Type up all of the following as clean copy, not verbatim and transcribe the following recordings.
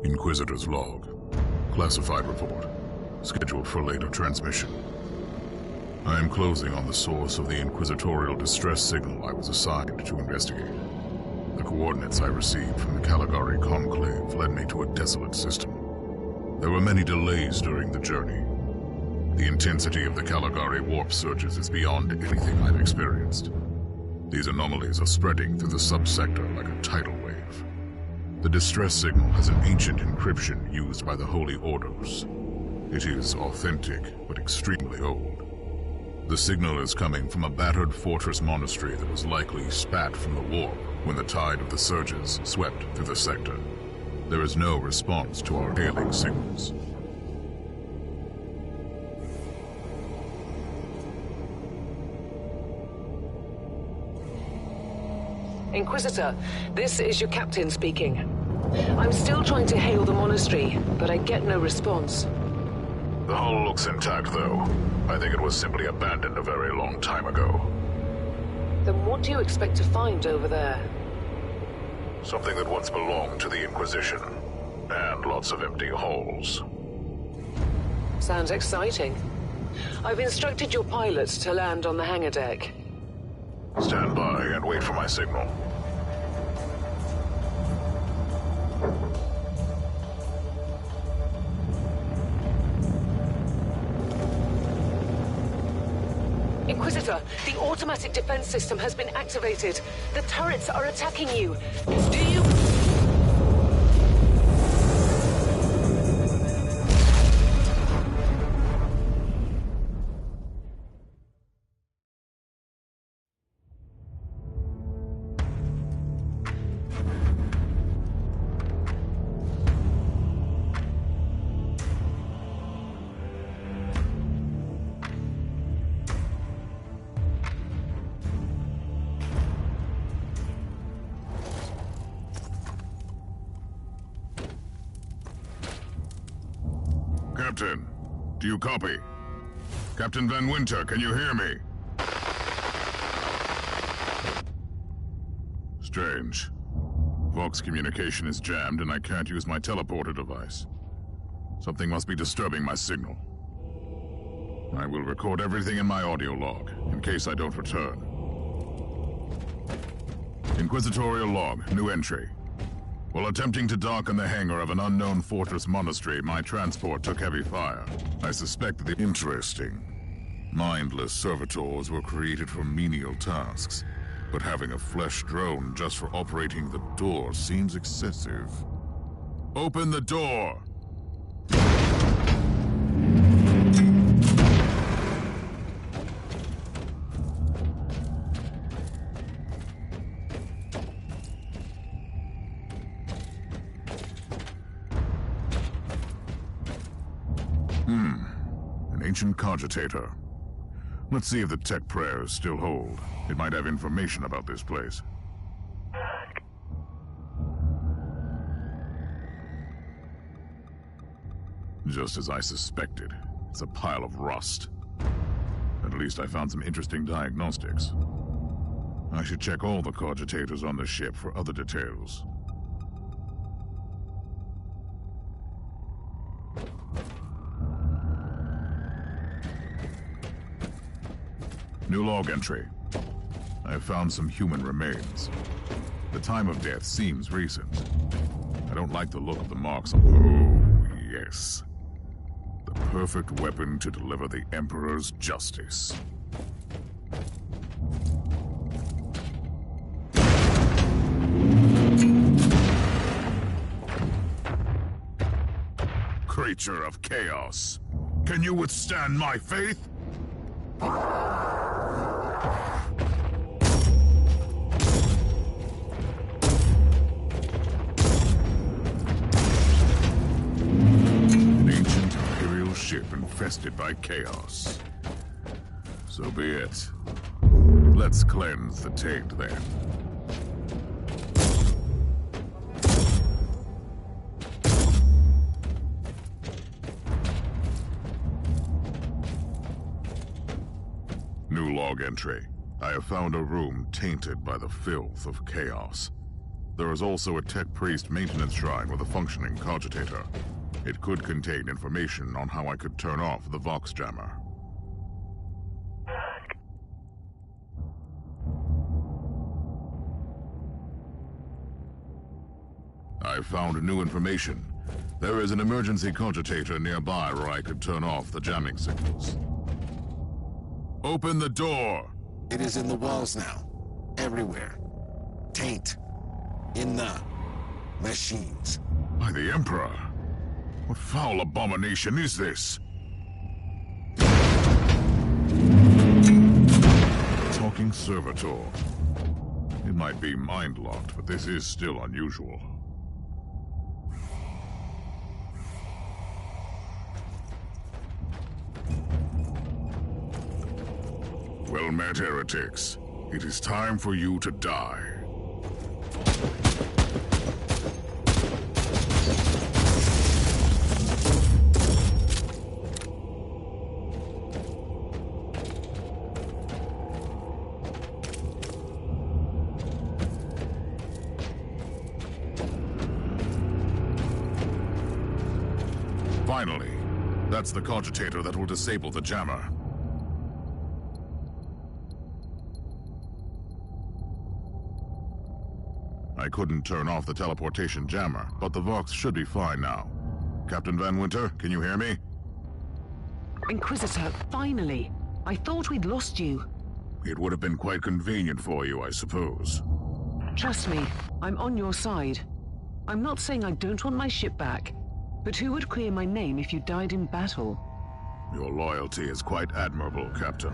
Inquisitor's log. Classified report. Scheduled for later transmission. I am closing on the source of the inquisitorial distress signal I was assigned to investigate. The coordinates I received from the Caligari Conclave led me to a desolate system. There were many delays during the journey. The intensity of the Caligari warp surges is beyond anything I've experienced. These anomalies are spreading through the subsector like a tidal wave. The distress signal has an ancient encryption used by the Holy Orders. It is authentic, but extremely old. The signal is coming from a battered fortress monastery that was likely spat from the warp when the tide of the surges swept through the sector. There is no response to our hailing signals. Inquisitor, this is your captain speaking. I'm still trying to hail the monastery, but I get no response. The hull looks intact, though. I think it was simply abandoned a very long time ago. Then what do you expect to find over there? Something that once belonged to the Inquisition. And lots of empty holes. Sounds exciting. I've instructed your pilots to land on the hangar deck. Stand by and wait for my signal. Inquisitor, the automatic defense system has been activated. The turrets are attacking you. Do you... Captain, do you copy? Captain Van Winter, can you hear me? Strange. Vox communication is jammed and I can't use my teleporter device. Something must be disturbing my signal. I will record everything in my audio log, in case I don't return. Inquisitorial log, new entry. While attempting to dock in the hangar of an unknown fortress monastery, my transport took heavy fire. I suspect that the interesting, mindless servitors were created for menial tasks, but having a flesh drone just for operating the door seems excessive. Open the door! An ancient cogitator. Let's see if the tech prayers still hold. It might have information about this place. Just as I suspected, it's a pile of rust. At least I found some interesting diagnostics. I should check all the cogitators on the ship for other details. New log entry. I have found some human remains. The time of death seems recent. I don't like the look of the marks on... Oh, yes. The perfect weapon to deliver the Emperor's justice. Creature of chaos. Can you withstand my faith? Ship infested by chaos. So be it. Let's cleanse the taint then. New log entry. I have found a room tainted by the filth of chaos. there is also a Tech Priest maintenance shrine with a functioning cogitator. It could contain information on how I could turn off the Vox jammer. I found new information. There is an emergency cogitator nearby where I could turn off the jamming signals. Open the door! It is in the walls now. Everywhere. Taint. In the machines. By the Emperor! What foul abomination is this? Talking servitor. It might be mind-locked, but this is still unusual. Well met, heretics. It is time for you to die. Finally, that's the cogitator that will disable the jammer. I couldn't turn off the teleportation jammer, but the Vox should be fine now. Captain Van Winter, can you hear me? Inquisitor, finally. I thought we'd lost you. It would have been quite convenient for you, I suppose. Trust me, I'm on your side. I'm not saying I don't want my ship back, but who would clear my name if you died in battle? Your loyalty is quite admirable, Captain.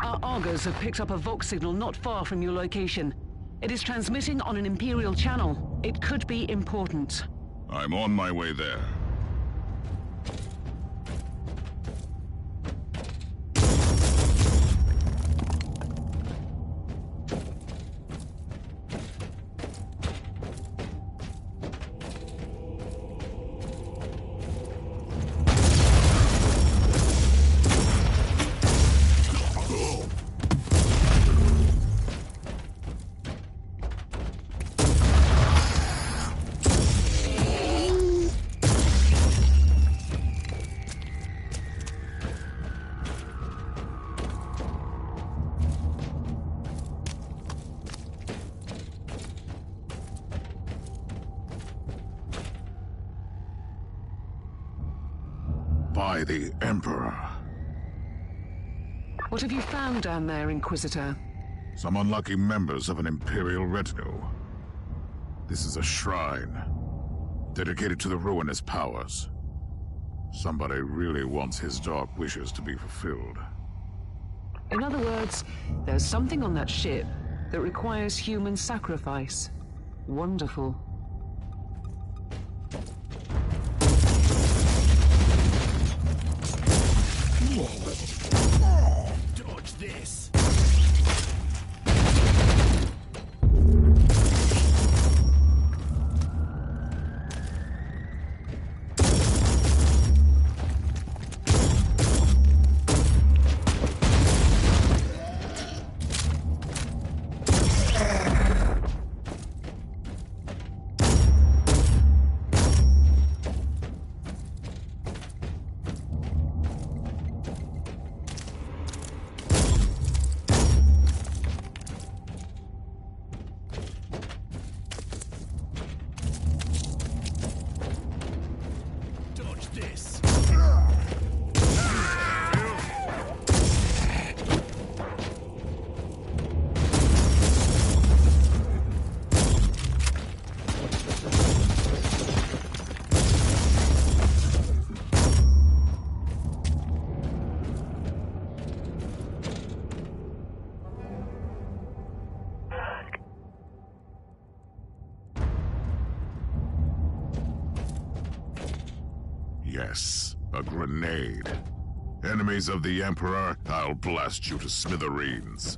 Our Argos have picked up a Vox signal not far from your location. It is transmitting on an Imperial channel. It could be important. I'm on my way there. By the Emperor. What have you found down there, Inquisitor? Some unlucky members of an Imperial retinue. This is a shrine, dedicated to the ruinous powers. Somebody really wants his dark wishes to be fulfilled. In other words, there's something on that ship that requires human sacrifice. Wonderful. Dodge this. Yes, a grenade. Enemies of the Emperor, I'll blast you to smithereens.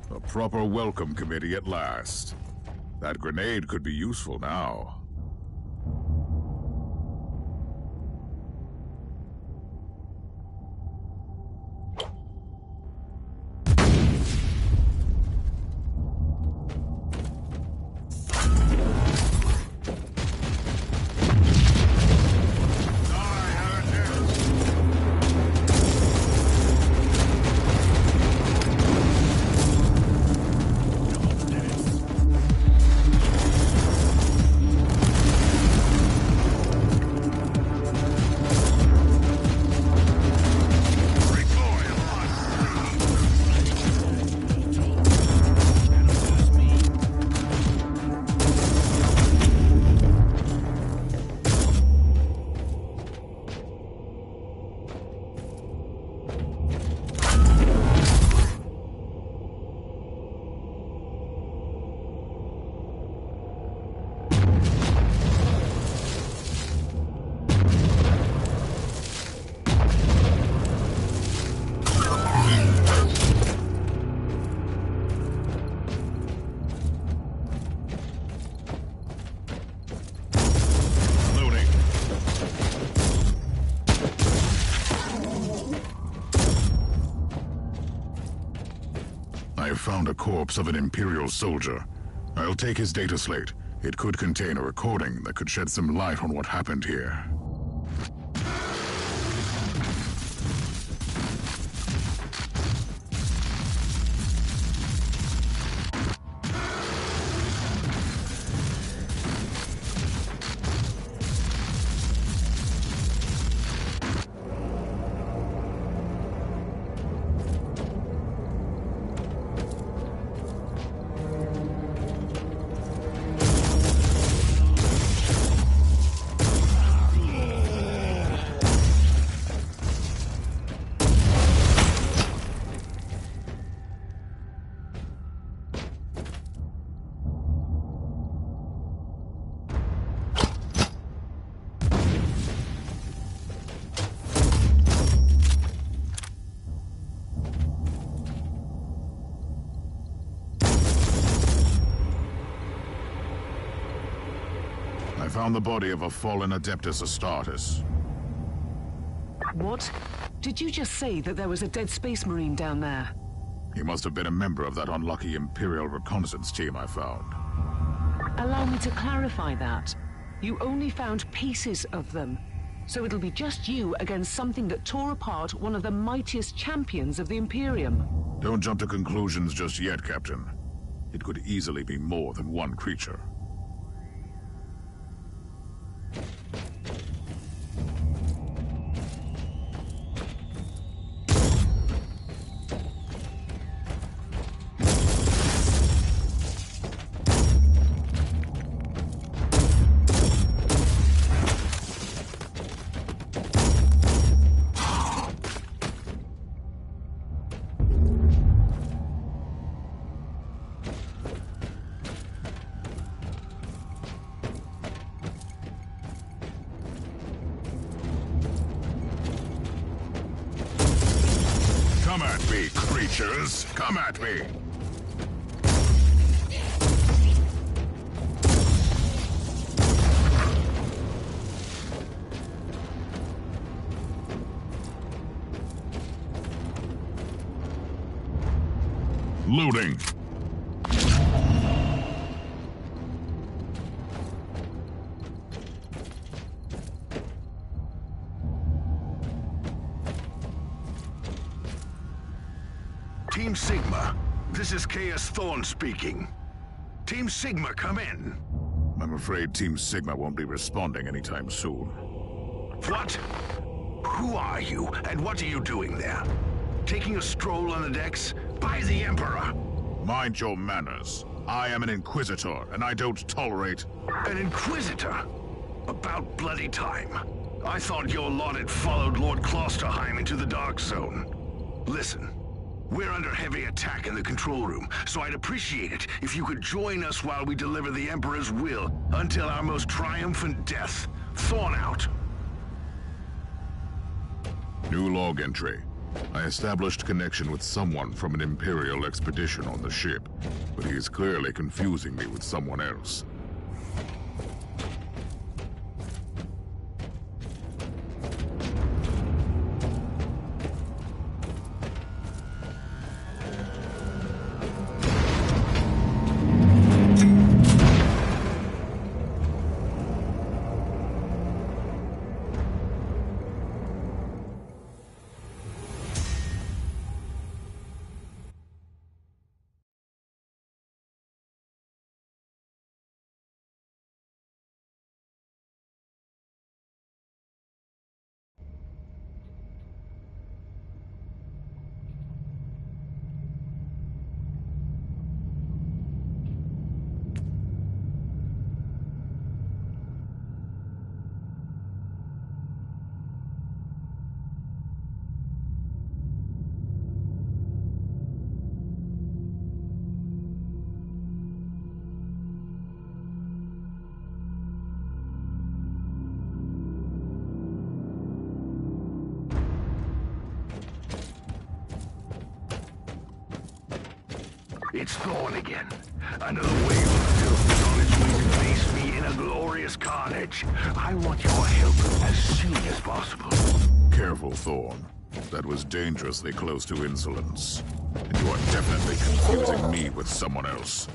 A proper welcome committee at last. That grenade could be useful now. I found a corpse of an Imperial soldier. I'll take his data slate. It could contain a recording that could shed some light on what happened here. I found the body of a fallen Adeptus Astartes. What? Did you just say that there was a dead Space Marine down there? He must have been a member of that unlucky Imperial reconnaissance team I found. Allow me to clarify that. You only found pieces of them. So it'll be just you against something that tore apart one of the mightiest champions of the Imperium. Don't jump to conclusions just yet, Captain. It could easily be more than one creature. Come at me, creatures! Come at me! Loading! Team Sigma, this is Chaos Thorn speaking. Team Sigma, come in. I'm afraid Team Sigma won't be responding anytime soon. What? Who are you, and what are you doing there? Taking a stroll on the decks? By the Emperor! Mind your manners. I am an Inquisitor, and I don't tolerate... An Inquisitor? About bloody time. I thought your lot had followed Lord Klosterheim into the Dark Zone. Listen, We're under heavy attack in the control room, so I'd appreciate it if you could join us while we deliver the Emperor's will until our most triumphant death. Thorn out. New log entry. I established connection with someone from an Imperial expedition on the ship, but he is clearly confusing me with someone else. It's Thorn again. Another wave of filth is on its way to face me in a glorious carnage. I want your help as soon as possible. Careful, Thorn. That was dangerously close to insolence. And you are definitely confusing me with someone else.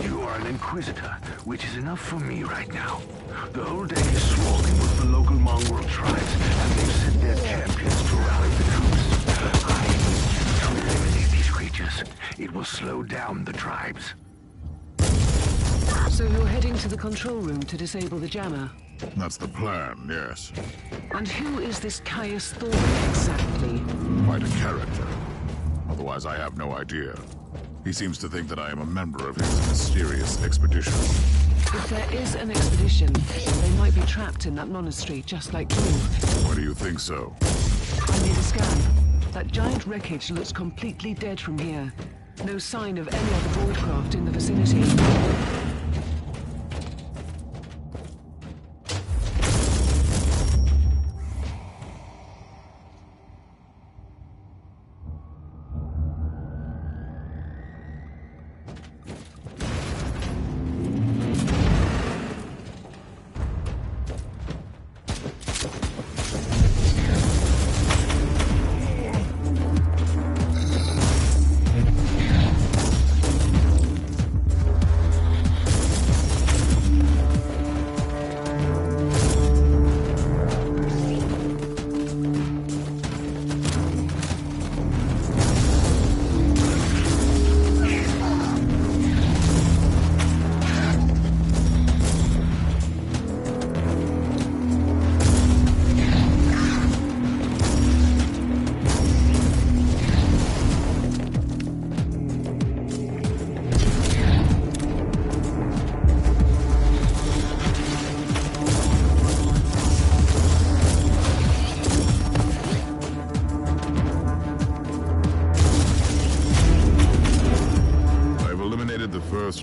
You are an Inquisitor, which is enough for me right now. The whole day is swarming with the local mongrel tribes, and they've sent their champions to rally the troops. I need you to eliminate these creatures. It will slow down the tribes. So you're heading to the control room to disable the jammer? That's the plan, yes. And who is this Caius Thorn exactly? Quite a character. Otherwise, I have no idea. He seems to think that I am a member of his mysterious expedition. If there is an expedition, they might be trapped in that monastery, just like you. Why do you think so? I made a scan. That giant wreckage looks completely dead from here. No sign of any other voidcraft in the vicinity.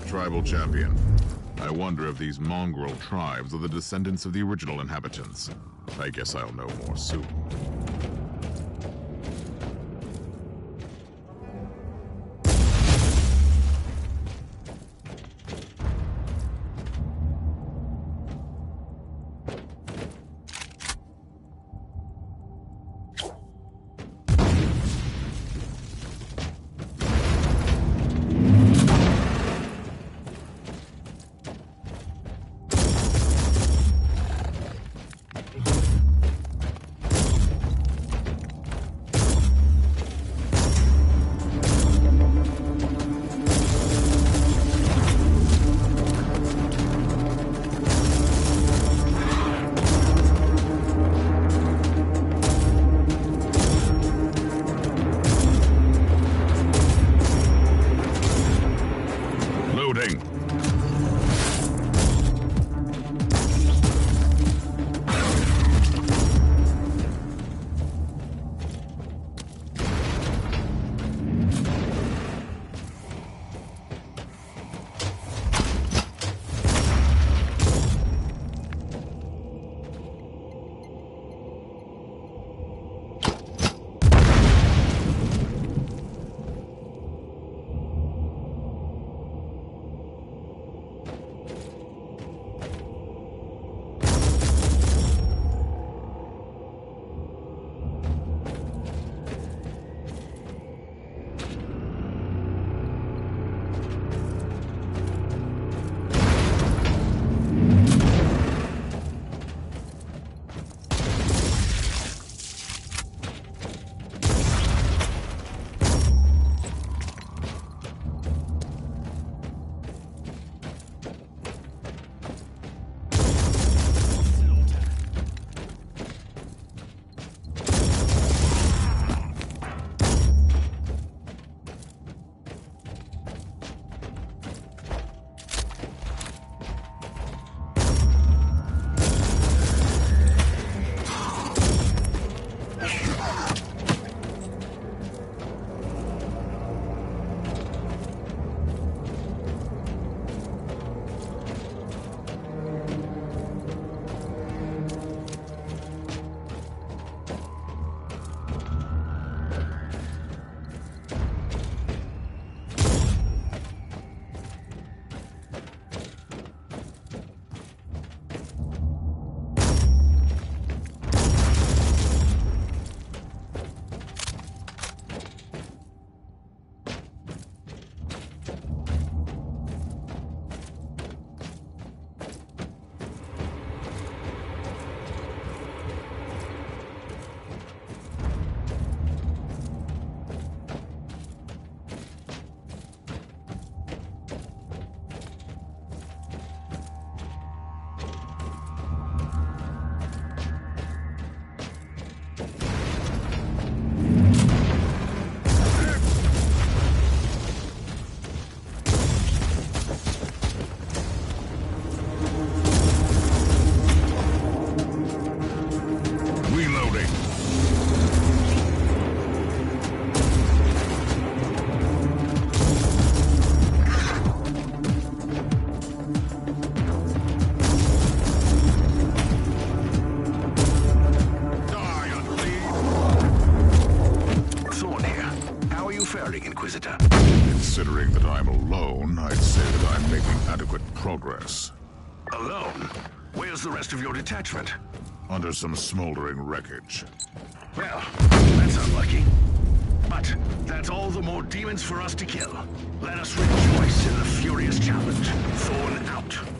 Tribal champion. I wonder if these mongrel tribes are the descendants of the original inhabitants. I guess I'll know more soon. Inquisitor. Considering that I'm alone, I'd say that I'm making adequate progress. Alone? Where's the rest of your detachment? Under some smoldering wreckage. Well, that's unlucky. But that's all the more demons for us to kill. Let us rejoice in the furious challenge. Thorn out.